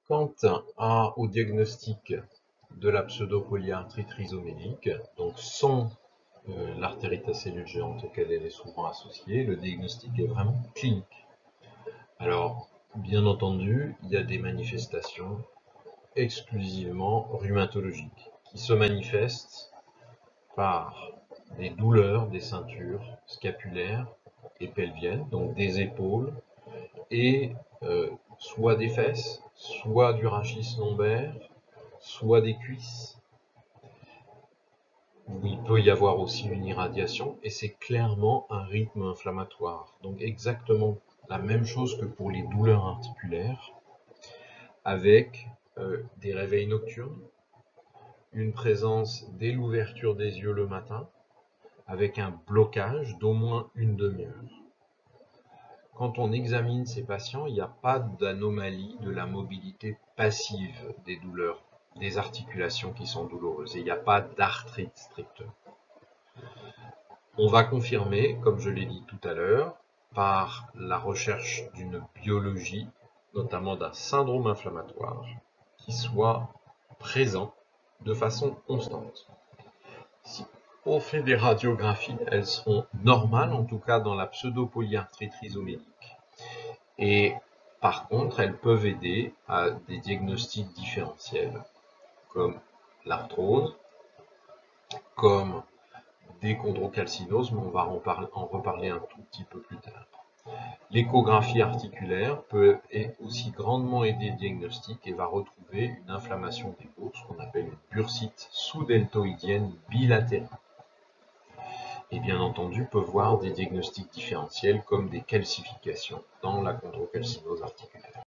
Quant au diagnostic de la pseudopolyarthrite rhizomélique, donc sans l'artérite à cellules géantes auquel elle est souvent associée, le diagnostic est vraiment clinique. Alors, bien entendu, il y a des manifestations exclusivement rhumatologiques qui se manifestent par des douleurs des ceintures scapulaires et pelviennes, donc des épaules, et soit des fesses, soit du rachis lombaire, soit des cuisses, où il peut y avoir aussi une irradiation, et c'est clairement un rythme inflammatoire. Donc exactement la même chose que pour les douleurs articulaires, avec des réveils nocturnes, une présence dès l'ouverture des yeux le matin, avec un blocage d'au moins une demi-heure. Quand on examine ces patients, il n'y a pas d'anomalie de la mobilité passive des douleurs, des articulations qui sont douloureuses, et il n'y a pas d'arthrite stricte. On va confirmer, comme je l'ai dit tout à l'heure, par la recherche d'une biologie, notamment d'un syndrome inflammatoire, qui soit présent de façon constante. Si on fait des radiographies, elles seront normales, en tout cas dans la pseudopolyarthrite rhizomélique. Et par contre, elles peuvent aider à des diagnostics différentiels, comme l'arthrose, comme des chondrocalcinoses, mais on va en reparler un tout petit peu plus tard. L'échographie articulaire peut aussi grandement aider le diagnostic et va retrouver une inflammation des os, ce qu'on appelle une bursite sous-deltoïdienne bilatérale. Et bien entendu, peut voir des diagnostics différentiels comme des calcifications dans la chondrocalcinose articulaire.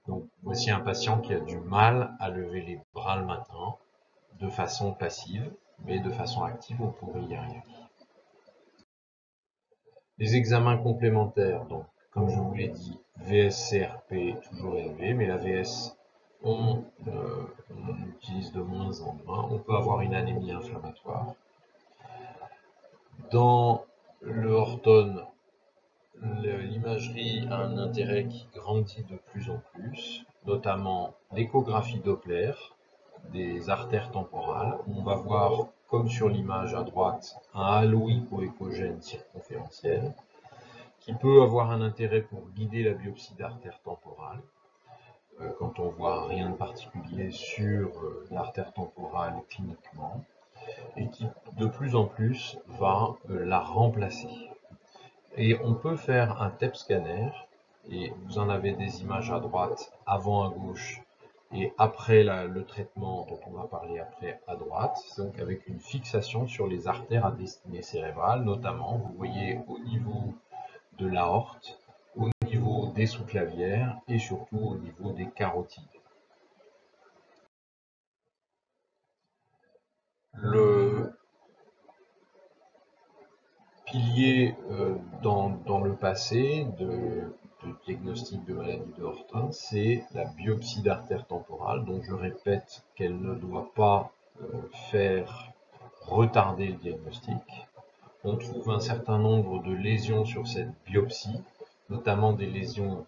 Donc voici un patient qui a du mal à lever les bras le matin de façon passive, mais de façon active, on pourrait y arriver. Les examens complémentaires, donc comme je vous l'ai dit, VS-CRP toujours élevé, mais la VS on utilise de moins en moins. On peut avoir une anémie inflammatoire. Dans le Horton, l'imagerie a un intérêt qui grandit de plus en plus, notamment l'échographie Doppler des artères temporales. On va voir, comme sur l'image à droite, un halo hypoéchogène circonférentiel qui peut avoir un intérêt pour guider la biopsie d'artère temporale. Quand on voit rien de particulier sur l'artère temporale cliniquement, et qui de plus en plus va la remplacer. Et on peut faire un TEP scanner, et vous en avez des images à droite, avant à gauche, et après le traitement dont on va parler après à droite, donc avec une fixation sur les artères à destinée cérébrale, notamment, vous voyez au niveau de l'aorte, au niveau des sous-clavières et surtout au niveau des carotides. Le pilier dans le passé de diagnostic de maladie de Horton, c'est la biopsie d'artère temporale, dont je répète qu'elle ne doit pas faire retarder le diagnostic. On trouve un certain nombre de lésions sur cette biopsie, notamment des lésions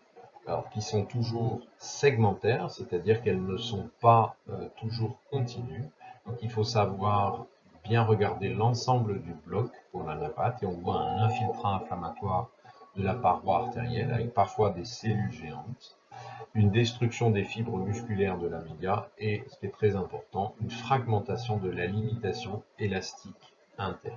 qui sont toujours segmentaires, c'est-à-dire qu'elles ne sont pas toujours continues. Donc il faut savoir bien regarder l'ensemble du bloc pour la napate et on voit un infiltrat inflammatoire de la paroi artérielle avec parfois des cellules géantes, une destruction des fibres musculaires de la média et, ce qui est très important, une fragmentation de la limitation élastique interne.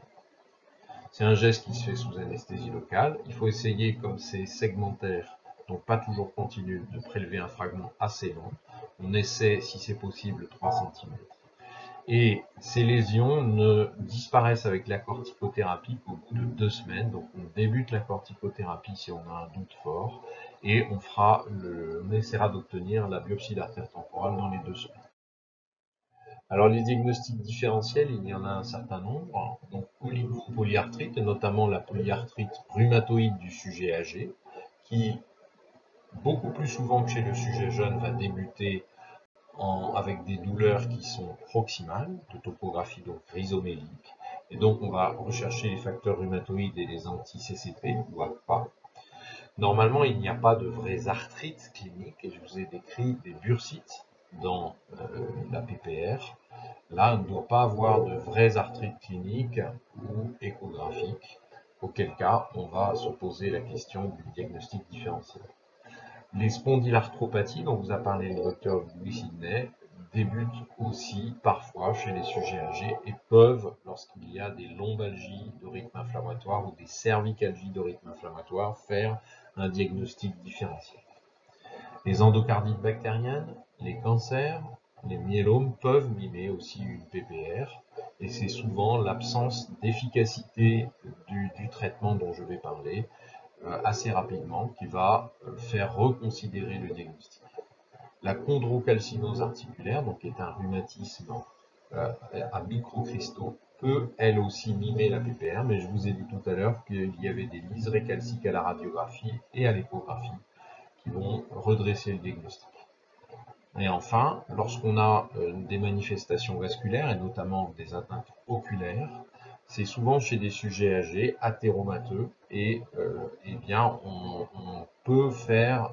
C'est un geste qui se fait sous anesthésie locale. Il faut essayer, comme c'est segmentaire, donc pas toujours continu, de prélever un fragment assez long. On essaie, si c'est possible, 3 cm. Et ces lésions ne disparaissent avec la corticothérapie qu'au bout de 2 semaines. Donc on débute la corticothérapie si on a un doute fort et on essaiera d'obtenir la biopsie d'artère temporale dans les 2 semaines. Alors les diagnostics différentiels, il y en a un certain nombre. Donc polyarthrite, et notamment la polyarthrite rhumatoïde du sujet âgé, qui beaucoup plus souvent que chez le sujet jeune va débuter avec des douleurs qui sont proximales, de topographie donc rhizomélique, et donc on va rechercher les facteurs rhumatoïdes et les anti-CCP ou ACPA. Normalement, il n'y a pas de vraies arthrites cliniques, et je vous ai décrit des bursites dans la PPR. Là, on ne doit pas avoir de vraies arthrites cliniques ou échographiques, auquel cas on va se poser la question du diagnostic différentiel. Les spondylarthropathies dont vous a parlé le docteur Louis Sidney débutent aussi parfois chez les sujets âgés et peuvent, lorsqu'il y a des lombalgies de rythme inflammatoire ou des cervicalgies de rythme inflammatoire, faire un diagnostic différentiel. Les endocardites bactériennes, les cancers, les myélomes peuvent mimer aussi une PPR, et c'est souvent l'absence d'efficacité du traitement dont je vais parler assez rapidement qui va faire reconsidérer le diagnostic. La chondrocalcinose articulaire, donc qui est un rhumatisme à microcristaux, peut elle aussi mimer la PPR, mais je vous ai dit tout à l'heure qu'il y avait des liserés calciques à la radiographie et à l'échographie qui vont redresser le diagnostic. Et enfin, lorsqu'on a des manifestations vasculaires, et notamment des atteintes oculaires, c'est souvent chez des sujets âgés, athéromateux, et eh bien, on peut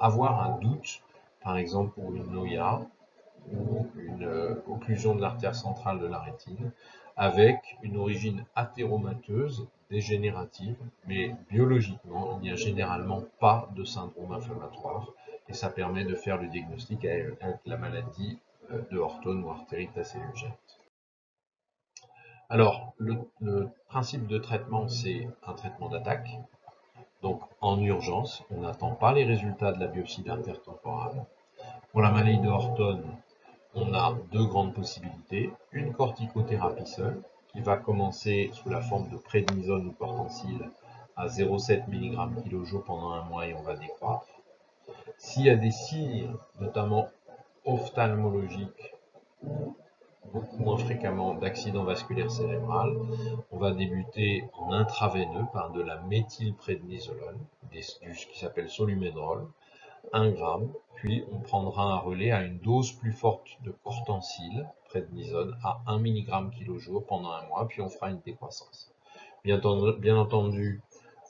avoir un doute, par exemple pour une noïa ou une occlusion de l'artère centrale de la rétine, avec une origine athéromateuse, dégénérative, mais biologiquement, il n'y a généralement pas de syndrome inflammatoire, et ça permet de faire le diagnostic avec la maladie de Horton ou artérite acellulgente. Alors, le principe de traitement, c'est un traitement d'attaque. Donc, en urgence, on n'attend pas les résultats de la biopsie d'artère temporale. Pour la maladie de Horton, on a deux grandes possibilités. Une corticothérapie seule, qui va commencer sous la forme de prédnisone ou cortencil à 0,7 mg kg pendant un mois et on va décroître. S'il y a des signes, notamment ophtalmologiques, beaucoup moins fréquemment d'accident vasculaire cérébral, on va débuter en intraveineux par de la méthylprednisolone, qui s'appelle Solumédrol, 1 g, puis on prendra un relais à une dose plus forte de cortencil, prednisone, à 1 mg kg pendant un mois, puis on fera une décroissance. Bien entendu,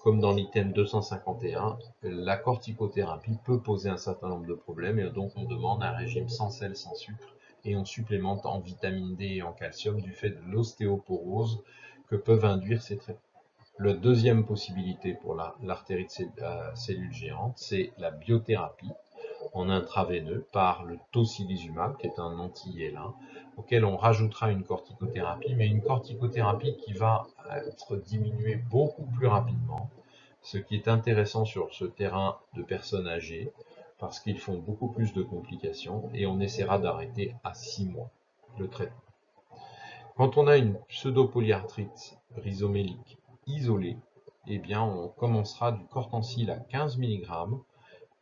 comme dans l'item 251, la corticothérapie peut poser un certain nombre de problèmes, et donc on demande un régime sans sel, sans sucre, et on supplémente en vitamine D et en calcium du fait de l'ostéoporose que peuvent induire ces traitements. La deuxième possibilité pour l'artérite cellule géante, c'est la biothérapie en intraveineux par le tocilizumab, qui est un anti-IL1, auquel on rajoutera une corticothérapie, mais une corticothérapie qui va être diminuée beaucoup plus rapidement, ce qui est intéressant sur ce terrain de personnes âgées, parce qu'ils font beaucoup plus de complications, et on essaiera d'arrêter à 6 mois le traitement. Quand on a une pseudopolyarthrite rhizomélique isolée, eh bien on commencera du cortencil à 15 mg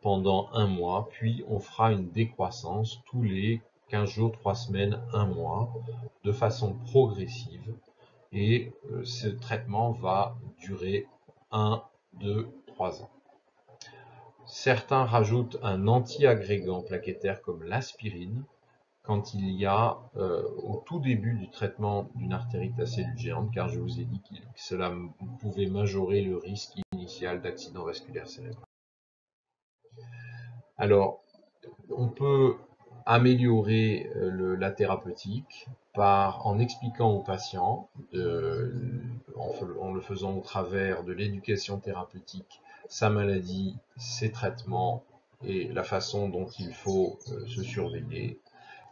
pendant un mois, puis on fera une décroissance tous les 15 jours, 3 semaines, 1 mois, de façon progressive, et ce traitement va durer 1, 2, 3 ans. Certains rajoutent un anti-agrégant plaquettaire comme l'aspirine, quand il y a au tout début du traitement d'une artérite à cellules géantes, car je vous ai dit que cela pouvait majorer le risque initial d'accident vasculaire cérébral. Alors, on peut améliorer la thérapeutique en expliquant aux patients, en le faisant au travers de l'éducation thérapeutique, sa maladie, ses traitements et la façon dont il faut se surveiller.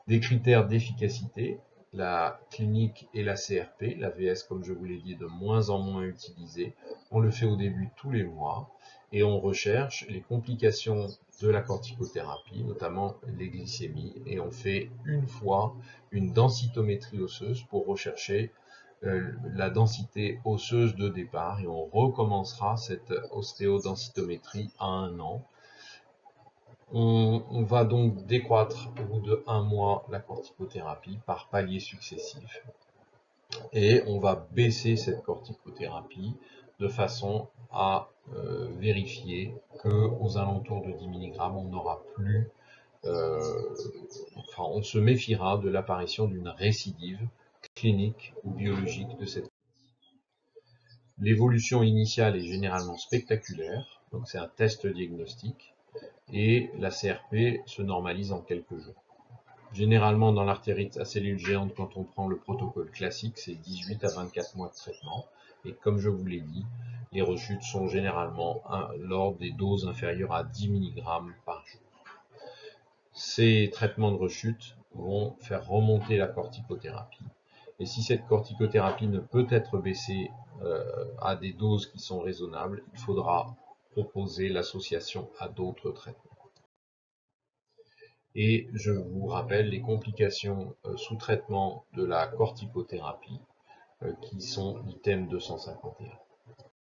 Des critères d'efficacité, la clinique et la CRP, la VS comme je vous l'ai dit est de moins en moins utilisée, on le fait au début tous les mois, et on recherche les complications de la corticothérapie, notamment les glycémies, et on fait une fois une densitométrie osseuse pour rechercher la densité osseuse de départ, et on recommencera cette ostéodensitométrie à 1 an. On va donc décroître au bout de 1 mois la corticothérapie par paliers successifs, et on va baisser cette corticothérapie de façon à vérifier qu'aux alentours de 10 mg, on n'aura plus, on se méfiera de l'apparition d'une récidive clinique ou biologique de cette maladie. L'évolution initiale est généralement spectaculaire, Donc c'est un test diagnostique et la CRP se normalise en quelques jours. Généralement, dans l'artérite à cellules géantes, quand on prend le protocole classique, c'est 18 à 24 mois de traitement. Et comme je vous l'ai dit, les rechutes sont généralement lors des doses inférieures à 10 mg par jour. Ces traitements de rechute vont faire remonter la corticothérapie. Et si cette corticothérapie ne peut être baissée à des doses qui sont raisonnables, il faudra proposer l'association à d'autres traitements. Et je vous rappelle les complications sous traitement de la corticothérapie qui sont l'item 251.